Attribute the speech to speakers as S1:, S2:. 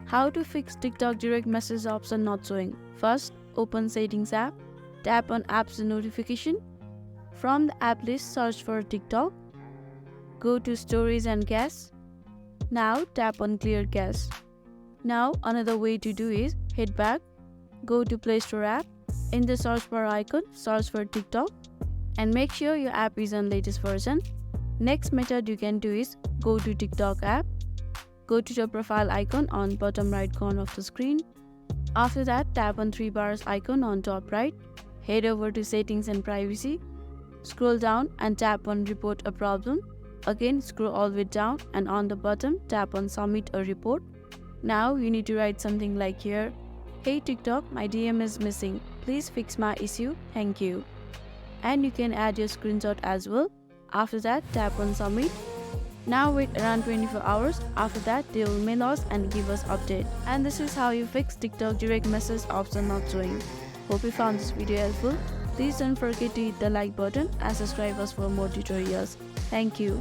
S1: How to fix TikTok direct message option not showing. First, open Settings app. Tap on Apps Notification. From the app list, search for TikTok. Go to Storage and Cache. Now tap on Clear Cache. Now another way to do is head back. Go to Play Store app. In the search bar icon, search for TikTok. And make sure your app is on latest version. Next method you can do is go to TikTok app. Go to the profile icon on bottom right corner of the screen. After that, tap on 3 bars icon on top right. Head over to Settings and Privacy. Scroll down and tap on Report a Problem. Again, scroll all the way down and on the bottom, tap on Submit a Report. Now you need to write something like here, "Hey TikTok, my DM is missing. Please fix my issue. Thank you." And you can add your screenshot as well. After that, tap on Submit. Now wait around 24 hours. After that, they will mail us and give us update. And this is how you fix TikTok direct message option not showing. Hope you found this video helpful. Please don't forget to hit the like button and subscribe us for more tutorials. Thank you.